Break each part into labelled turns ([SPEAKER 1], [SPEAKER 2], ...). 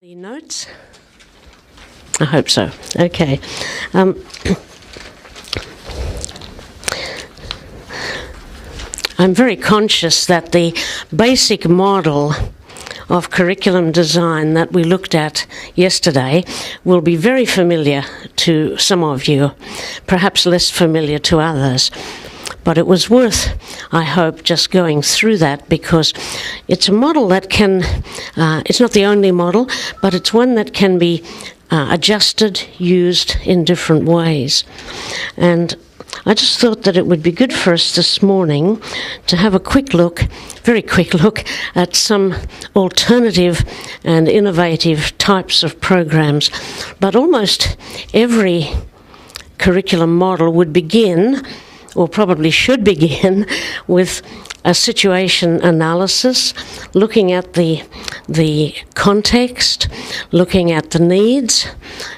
[SPEAKER 1] The notes? I hope so. Okay. I'm very conscious that the basic model of curriculum design that we looked at yesterday will be very familiar to some of you, perhaps less familiar to others. But it was worth, I hope, just going through that because it's a model that can, it's not the only model, but it's one that can be adjusted, used in different ways. And I just thought that it would be good for us this morning to have a quick look, very quick look, at some alternative and innovative types of programs. But almost every curriculum model would begin, or probably should begin, with a situation analysis, looking at the context, looking at the needs,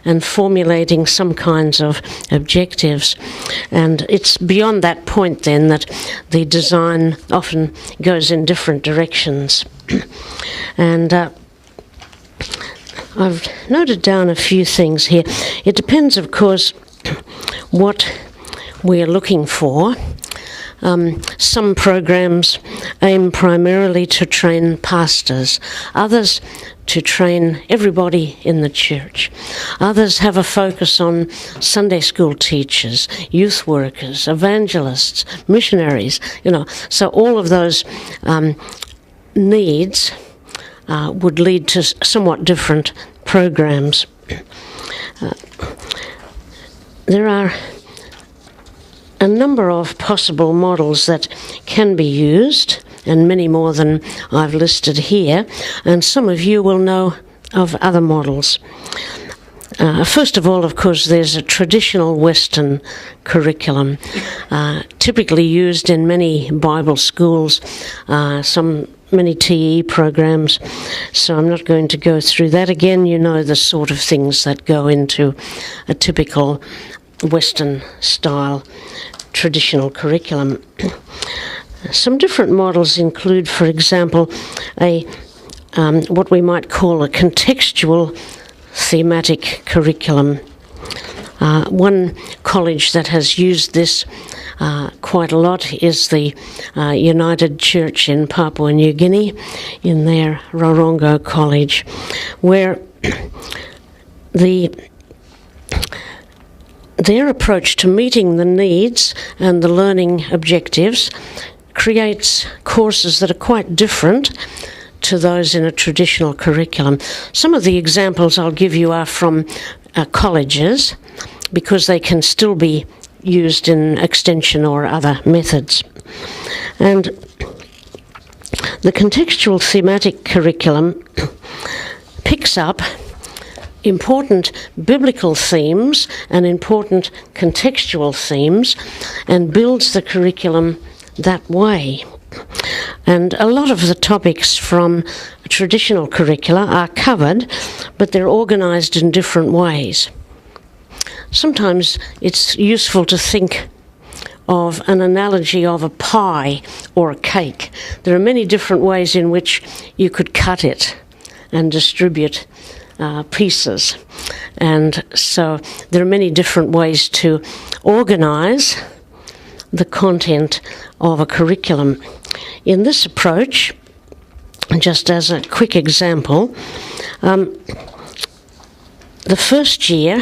[SPEAKER 1] and formulating some kinds of objectives. And it's beyond that point then that the design often goes in different directions. And I've noted down a few things here. It depends, of course, what we're looking for. Some programs aim primarily to train pastors, others to train everybody in the church. Others have a focus on Sunday school teachers, youth workers, evangelists, missionaries, So all of those needs would lead to somewhat different programs. There are a number of possible models that can be used, and many more than I've listed here, and some of you will know of other models. First of all, of course, there's a traditional Western curriculum, typically used in many Bible schools, many TE programs, so I'm not going to go through that again. You know the sort of things that go into a typical Western-style traditional curriculum. Some different models include, for example, what we might call a contextual thematic curriculum. One college that has used this quite a lot is the United Church in Papua New Guinea, in their Rorongo College, where their approach to meeting the needs and the learning objectives creates courses that are quite different to those in a traditional curriculum. Some of the examples I'll give you are from colleges, because they can still be used in extension or other methods. And the contextual thematic curriculum picks up important biblical themes and important contextual themes and builds the curriculum that way. And a lot of the topics from traditional curricula are covered, but they're organised in different ways. Sometimes it's useful to think of an analogy of a pie or a cake. There are many different ways in which you could cut it and distribute pieces, and so there are many different ways to organise the content of a curriculum. In this approach, just as a quick example, the first year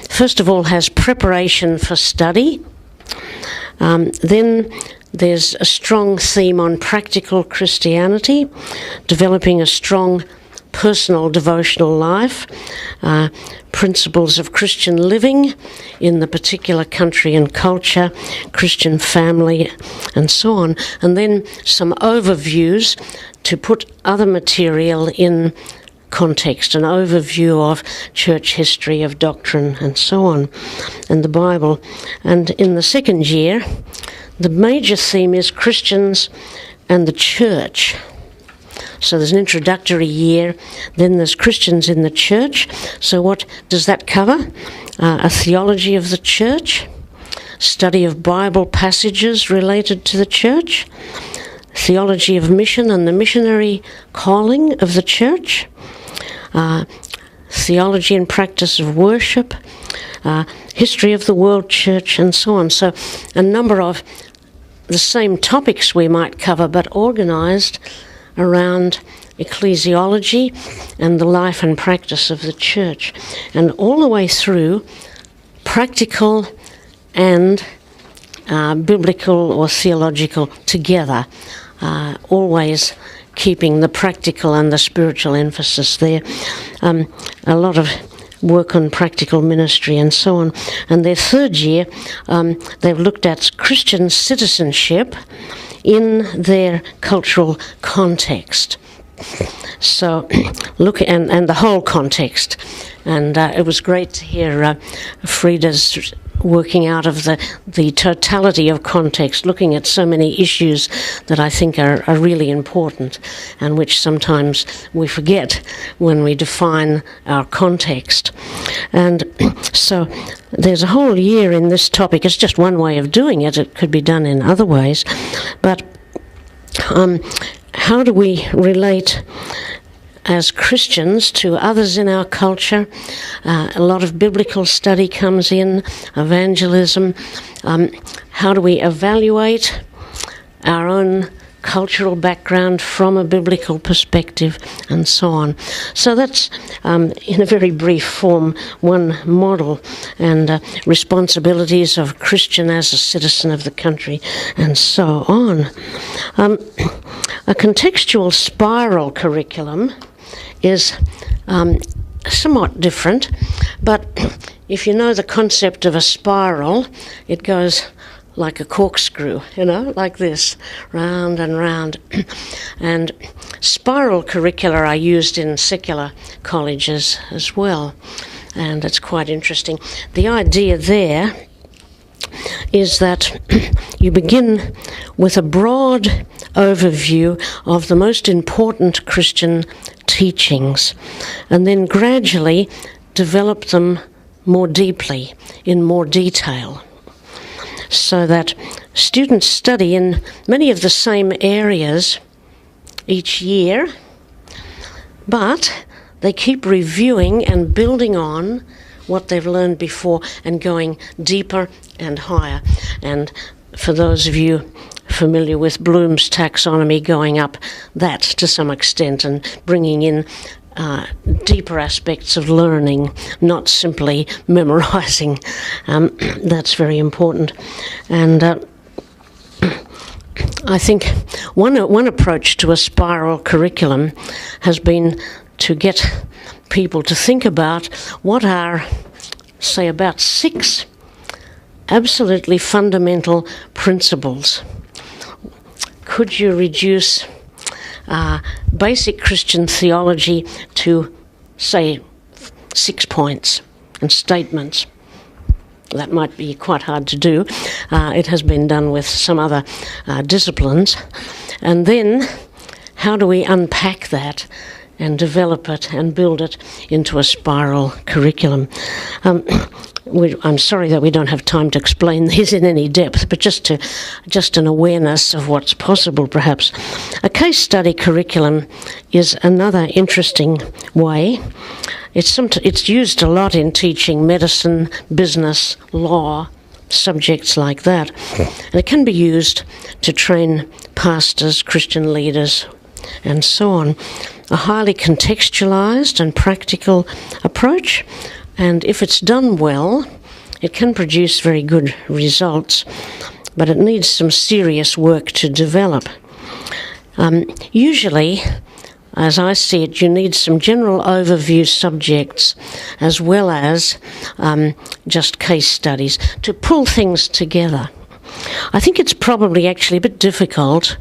[SPEAKER 1] first of all has preparation for study. Then there's a strong theme on practical Christianity, developing a strong personal devotional life, principles of Christian living in the particular country and culture, Christian family, and so on. And then some overviews to put other material in context, an overview of church history, of doctrine, and so on, and the Bible. And in the second year, the major theme is Christians and the church. So there's an introductory year, then there's Christians in the church. So what does that cover? A theology of the church, study of Bible passages related to the church, theology of mission and the missionary calling of the church, theology and practice of worship, history of the world church, and so on. So a number of the same topics we might cover, but organised around ecclesiology and the life and practice of the church, and all the way through practical and biblical or theological together, always keeping the practical and the spiritual emphasis there. A lot of work on practical ministry and so on. And their third year, they've looked at Christian citizenship in their cultural context. So look, and the whole context. And it was great to hear Frida's working out of the totality of context, looking at so many issues that I think are really important and which sometimes we forget when we define our context. And so there's a whole year in this topic. It's just one way of doing it. It could be done in other ways. But how do we relate as Christians to others in our culture? A lot of biblical study comes in, evangelism. How do we evaluate our own cultural background from a biblical perspective, and so on? So that's, in a very brief form, one model, and responsibilities of a Christian as a citizen of the country, and so on. A contextual spiral curriculum is somewhat different, but if you know the concept of a spiral, it goes like a corkscrew, like this, round and round. And spiral curricula are used in secular colleges as well, and it's quite interesting. The idea there is that you begin with a broad overview of the most important Christian teachings, and then gradually develop them more deeply, in more detail, so that students study in many of the same areas each year, but they keep reviewing and building on what they've learned before and going deeper and higher. And for those of you familiar with Bloom's taxonomy, going up that to some extent and bringing in deeper aspects of learning, not simply memorizing. That's very important. And I think one approach to a spiral curriculum has been to get people to think about what are, say, about 6 absolutely fundamental principles. Could you reduce basic Christian theology to, say, 6 points and statements? That might be quite hard to do. It has been done with some other disciplines. And then how do we unpack that and develop it and build it into a spiral curriculum? I'm sorry that we don't have time to explain these in any depth, but just an awareness of what's possible, perhaps. A case study curriculum is another interesting way. It's used a lot in teaching medicine, business, law, subjects like that. And it can be used to train pastors, Christian leaders, and so on. A highly contextualized and practical approach, and if it's done well, it can produce very good results, but it needs some serious work to develop. Usually, as I see it, you need some general overview subjects as well as just case studies to pull things together. I think it's probably actually a bit difficult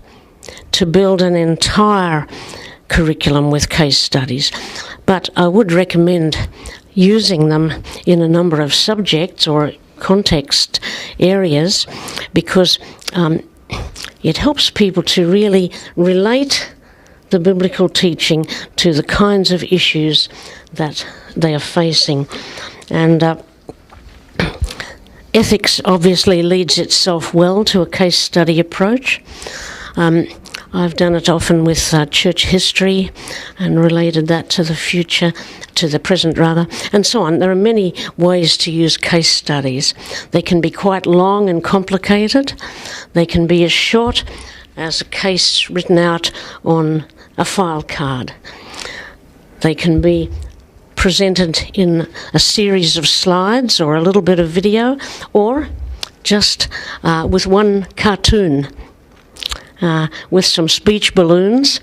[SPEAKER 1] to build an entire curriculum with case studies, but I would recommend using them in a number of subjects or context areas, because it helps people to really relate the biblical teaching to the kinds of issues that they are facing. And ethics obviously leads itself well to a case study approach. I've done it often with church history and related that to the future, to the present rather, and so on. There are many ways to use case studies. They can be quite long and complicated. They can be as short as a case written out on a file card. They can be presented in a series of slides or a little bit of video, or just with one cartoon with some speech balloons.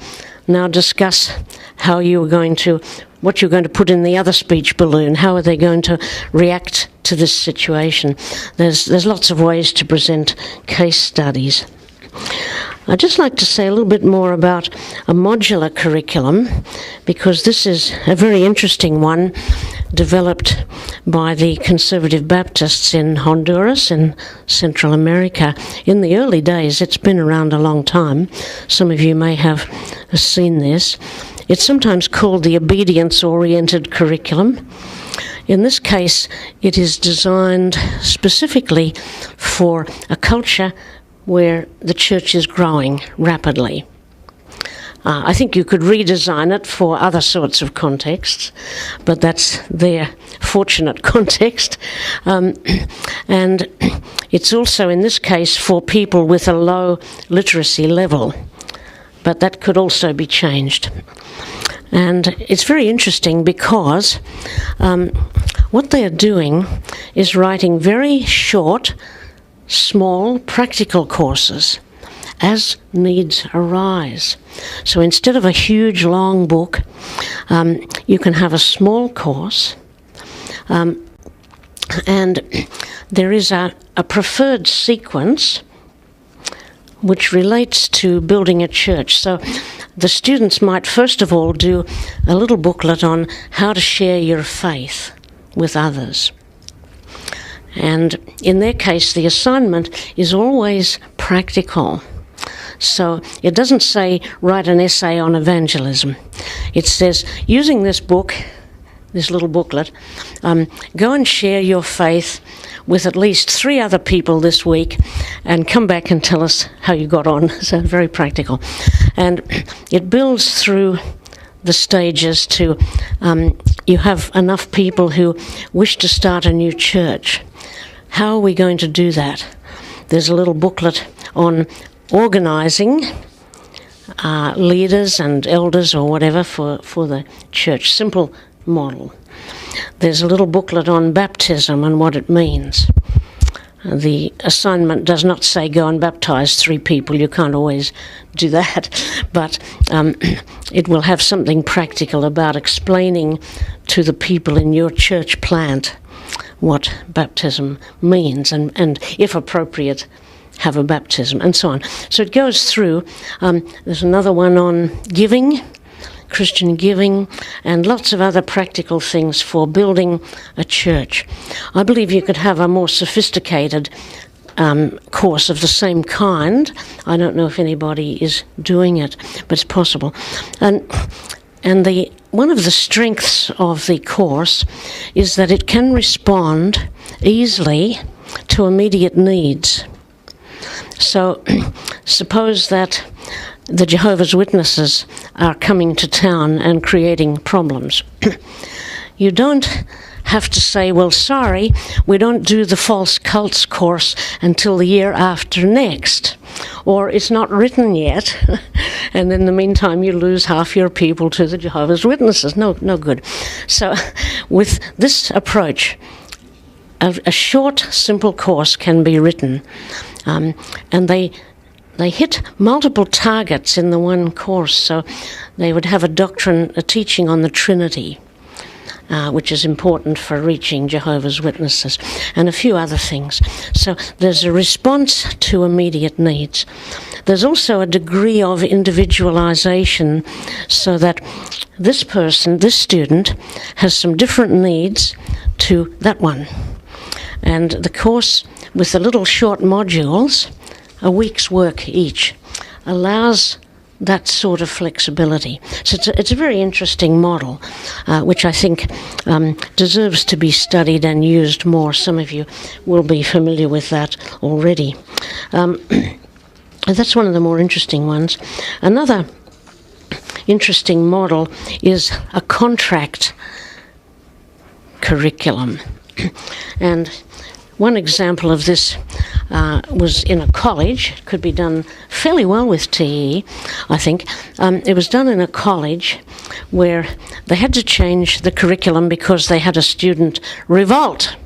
[SPEAKER 1] Now discuss how you are going to, what you're going to put in the other speech balloon. How are they going to react to this situation? There's lots of ways to present case studies. I'd just like to say a little bit more about a modular curriculum, because this is a very interesting one developed by the Conservative Baptists in Honduras in Central America. In the early days, it's been around a long time. Some of you may have seen this. It's sometimes called the obedience-oriented curriculum. In this case, it is designed specifically for a culture where the church is growing rapidly. I think you could redesign it for other sorts of contexts, but that's their fortunate context. And it's also, in this case, for people with a low literacy level, but that could also be changed. And it's very interesting because what they are doing is writing very short, small, practical courses as needs arise. So instead of a huge, long book, you can have a small course, and there is a preferred sequence which relates to building a church. So the students might first of all do a little booklet on how to share your faith with others. And in their case, the assignment is always practical. So it doesn't say write an essay on evangelism. It says, using this book, this little booklet, go and share your faith with at least 3 other people this week and come back and tell us how you got on. So very practical. And it builds through the stages to you have enough people who wish to start a new church. How are we going to do that? There's a little booklet on organising leaders and elders or whatever for the church. Simple model. There's a little booklet on baptism and what it means. The assignment does not say go and baptise 3 people. You can't always do that. But it will have something practical about explaining to the people in your church plant what baptism means, and if appropriate, have a baptism, and so on. So it goes through. There's another one on giving, Christian giving, and lots of other practical things for building a church. I believe you could have a more sophisticated course of the same kind. I don't know if anybody is doing it, but it's possible. And one of the strengths of the course is that it can respond easily to immediate needs. So suppose that the Jehovah's Witnesses are coming to town and creating problems. You don't have to say, well, sorry, we don't do the false cults course until the year after next, or it's not written yet, and in the meantime you lose half your people to the Jehovah's Witnesses. No good. So with this approach, a short, simple course can be written, and they hit multiple targets in the one course. So they would have a teaching on the Trinity, which is important for reaching Jehovah's Witnesses, and a few other things. So there's a response to immediate needs. There's also a degree of individualization, so that this person, this student, has some different needs to that one. And the course, with the little short modules, a week's work each, allows that sort of flexibility. So it's a very interesting model, which I think deserves to be studied and used more. Some of you will be familiar with that already. That's one of the more interesting ones. Another interesting model is a contract curriculum. And one example of this was in a college. It could be done fairly well with TE, I think. It was done in a college where they had to change the curriculum because they had a student revolt.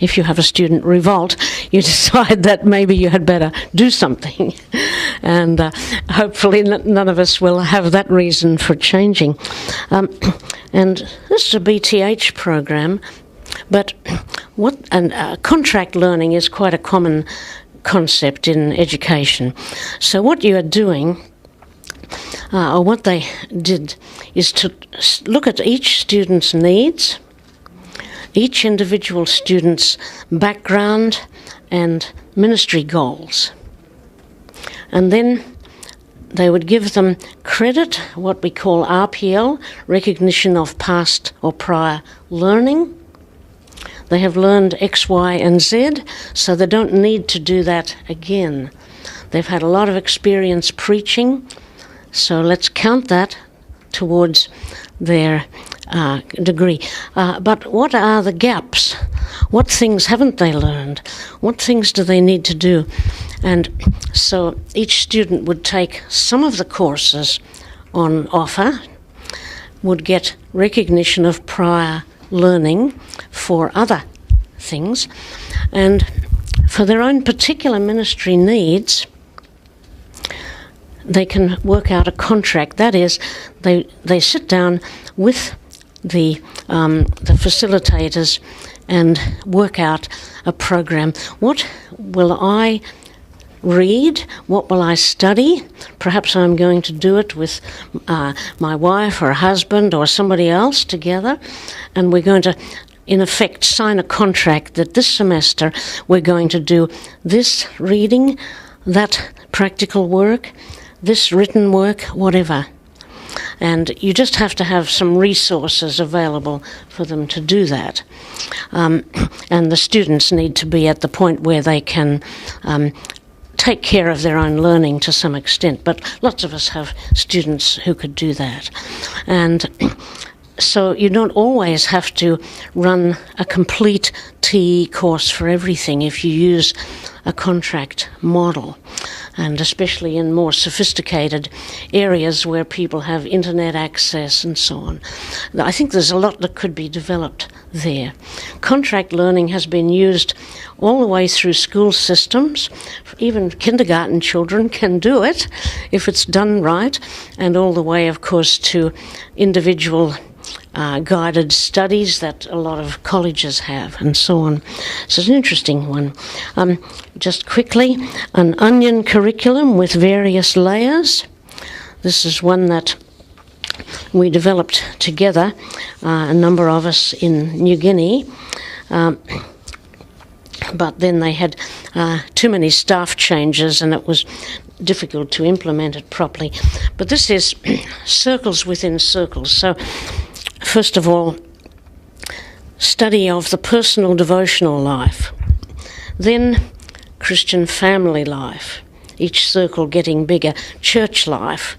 [SPEAKER 1] If you have a student revolt, you decide that maybe you had better do something. And hopefully none of us will have that reason for changing. And this is a BTH program, but contract learning is quite a common concept in education. So what you are doing, or what they did, is to look at each student's needs, each individual student's background and ministry goals. And then they would give them credit, what we call RPL, recognition of past or prior learning. They have learned X, Y, and Z, so they don't need to do that again. They've had a lot of experience preaching, so let's count that towards their degree. But what are the gaps? What things haven't they learned? What things do they need to do? And so each student would take some of the courses on offer, would get recognition of prior learning for other things, and for their own particular ministry needs, they can work out a contract. That is, they sit down with the facilitators and work out a program. What will I read? What will I study? Perhaps I'm going to do it with my wife or husband or somebody else together, and we're going to, in effect, sign a contract that this semester we're going to do this reading, that practical work, this written work, whatever. And you just have to have some resources available for them to do that. And the students need to be at the point where they can take care of their own learning to some extent. But lots of us have students who could do that. And so you don't always have to run a complete TE course for everything if you use a contract model, and especially in more sophisticated areas where people have internet access and so on. I think there's a lot that could be developed there. Contract learning has been used all the way through school systems. Even kindergarten children can do it if it's done right, and all the way, of course, to individual guided studies that a lot of colleges have, and so on. So it's an interesting one. Just quickly, an onion curriculum with various layers. This is one that we developed together, a number of us in New Guinea. But then they had too many staff changes and it was difficult to implement it properly. But this is circles within circles. So first of all, study of the personal devotional life, then Christian family life, each circle getting bigger, church life,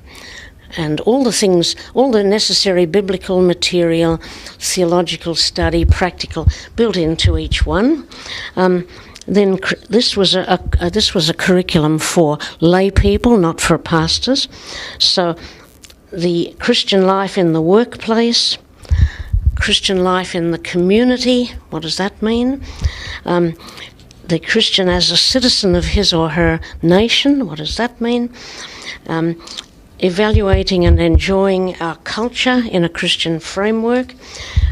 [SPEAKER 1] and all the things, all the necessary biblical material, theological study, practical, built into each one. Then this was a curriculum for lay people, not for pastors. So the Christian life in the workplace, Christian life in the community, what does that mean? The Christian as a citizen of his or her nation, what does that mean? Evaluating and enjoying our culture in a Christian framework,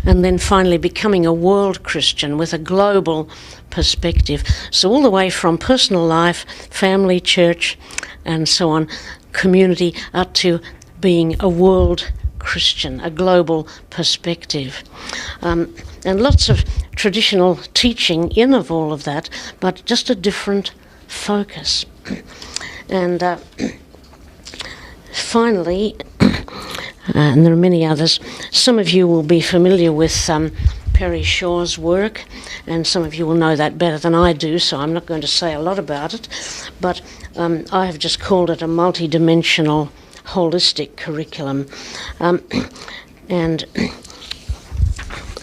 [SPEAKER 1] and then finally becoming a world Christian with a global perspective. So all the way from personal life, family, church, and so on, community, up to being a world Christian, a global perspective. And lots of traditional teaching in of all of that, but just a different focus. And finally, and there are many others, some of you will be familiar with Perry Shaw's work, and some of you will know that better than I do, so I'm not going to say a lot about it, but I have just called it a multidimensional holistic curriculum. And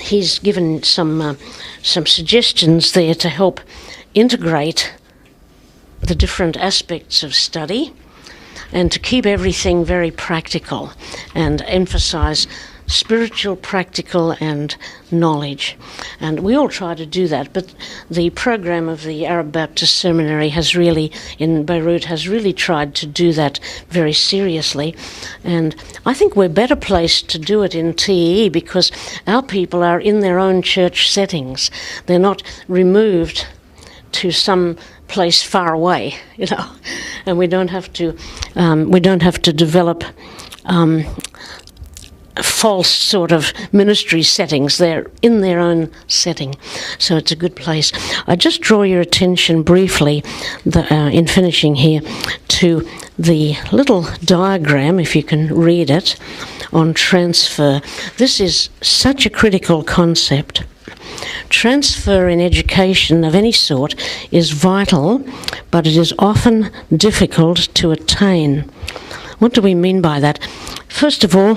[SPEAKER 1] he's given some suggestions there to help integrate the different aspects of study and to keep everything very practical and emphasize spiritual, practical and knowledge. And we all try to do that, but the program of the Arab Baptist Seminary in Beirut has really tried to do that very seriously. And I think we're better placed to do it in TE because our people are in their own church settings. They're not removed to some place far away, and we don't have to develop false sort of ministry settings. They're in their own setting, so it's a good place. I just draw your attention briefly, in finishing here, to the little diagram, if you can read it, on transfer. This is such a critical concept. Transfer in education of any sort is vital, but it is often difficult to attain. What do we mean by that? First of all,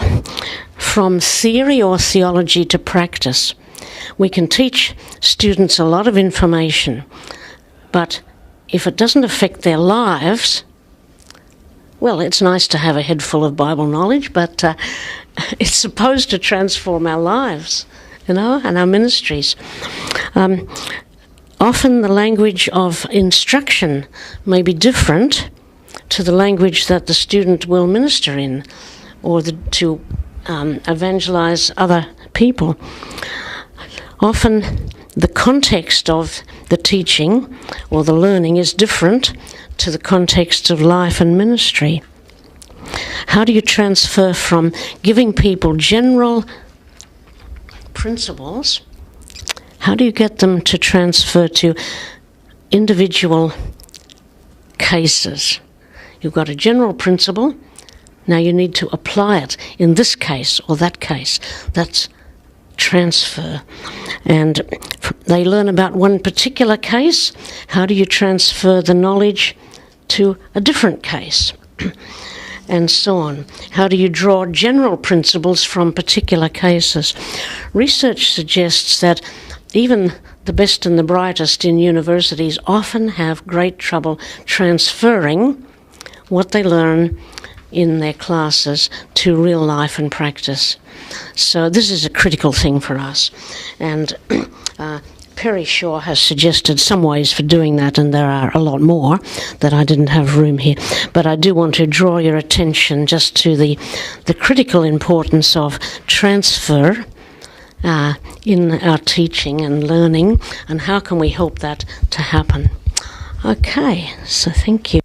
[SPEAKER 1] from theory or theology to practice. We can teach students a lot of information, but if it doesn't affect their lives, well, it's nice to have a head full of Bible knowledge, but it's supposed to transform our lives, and our ministries. Often the language of instruction may be different to the language that the student will minister in, or to evangelize other people. Often the context of the teaching or the learning is different to the context of life and ministry. How do you transfer from giving people general principles? How do you get them to transfer to individual cases? You've got a general principle. Now you need to apply it in this case or that case. That's transfer. And they learn about one particular case. How do you transfer the knowledge to a different case? And so on. How do you draw general principles from particular cases? Research suggests that even the best and the brightest in universities often have great trouble transferring what they learn in their classes to real life and practice. So this is a critical thing for us. And Perry Shaw has suggested some ways for doing that, and there are a lot more that I didn't have room here. But I do want to draw your attention just to the critical importance of transfer in our teaching and learning, and how can we help that to happen. Okay, so thank you.